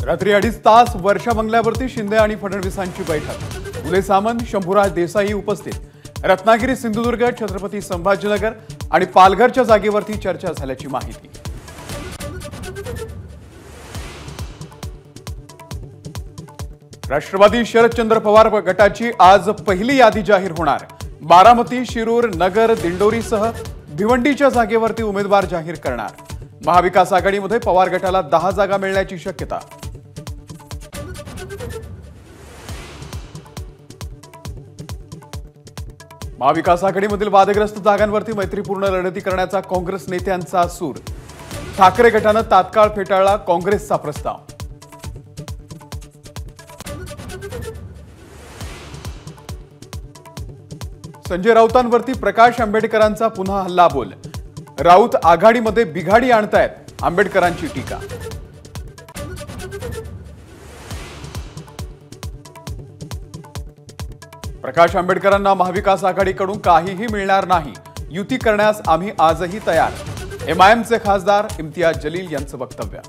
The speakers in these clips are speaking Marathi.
रात्री 2.5 तास वर्षा बंगल्यावरती शिंदे आणि फडणवीसांची बैठक। उदय सामंत, शंभूराज देसाई उपस्थित। रत्नागिरी, सिंधुदुर्ग, छत्रपती संभाजीनगर आणि पालघरच्या जागेवरती चर्चा झाल्याची माहिती। राष्ट्रवादी शरदचंद्र पवार गटाची आज पहिली यादी जाहीर होणार। बारामती, शिरूर, नगर, दिंडोरीसह भिवंडीच्या जागेवरती उमेदवार जाहीर करणार। महाविकास आघाडीमध्ये पवार गटाला 10 जागा मिळण्याची शक्यता। महाविकास आघाडीमधील वादग्रस्त जागांवरती मैत्रीपूर्ण लढती करण्याचा काँग्रेस नेत्यांचा सूर। ठाकरे गटानं तात्काळ फेटाळला काँग्रेसचा प्रस्ताव। संजय राऊतांवरती प्रकाश आंबेडकरांचा पुन्हा हल्लाबोल। राऊत आघाडीमध्ये बिघाडी आणतायत, आंबेडकरांची टीका। प्रकाश आंबेडकरांना महाविकास आघाडीकडून काहीही मिळणार नाही, युती करण्यास आम्ही आजही तयार। एमआयएमचे खासदार इम्तियाज जलील यांचं वक्तव्य।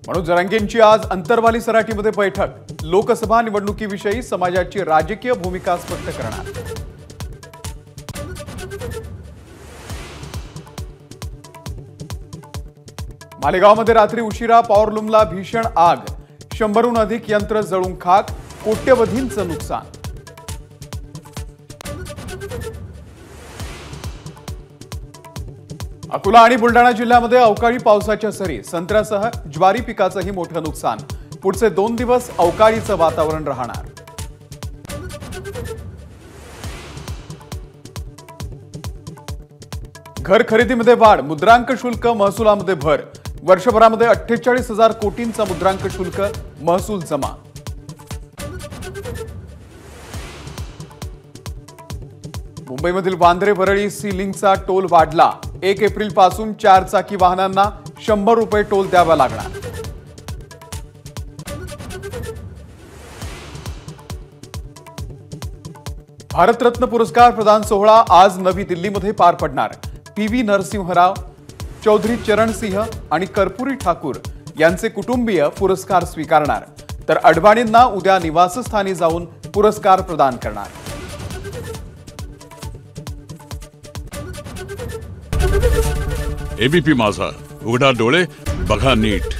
मनोज जरांगेंची आज अंतरवाली सराटीमध्ये बैठक। लोकसभा निवडणुकीविषयी समाजाची राजकीय भूमिका स्पष्ट करणार। मालेगावमध्ये रात्री उशिरा पॉवरलूमला भीषण आग। 100हून अधिक यंत्र जळून खाक, कोट्यवधींचं नुकसान। अकोला आणि बुलढाणा जिल्ह्यामध्ये अवकाळी पावसाच्या सरी। संत्र्यासह ज्वारी पिकाचंही मोठं नुकसान। पुढचे 2 दिवस अवकाळीचं वातावरण राहणार। घर खरेदीमध्ये वाढ, मुद्रांक शुल्क महसुलामध्ये भर। वर्षभरामध्ये 48,000 कोटींचा मुद्रांक शुल्क महसूल जमा। मुंबईमधील वांद्रे वरळी सी लिंकचा टोल वाढला। 1 एप्रिल पासून 4 चाकी वाहनांना 100 रुपये टोल द्यावा लागणार। भारतरत्न पुरस्कार प्रदान सोहळा आज नवी दिल्लीमध्ये पार पडणार। पी.व्ही. नरसिंहराव, चौधरी चरण सिंह आणि कर्पूरी ठाकूर यांचे कुटुंबीय पुरस्कार स्वीकारणार, तर अडवाणींना उद्या निवासस्थानी जाऊन पुरस्कार प्रदान करणार। एबीपी माझा, उघडा डोळे बघा नीट।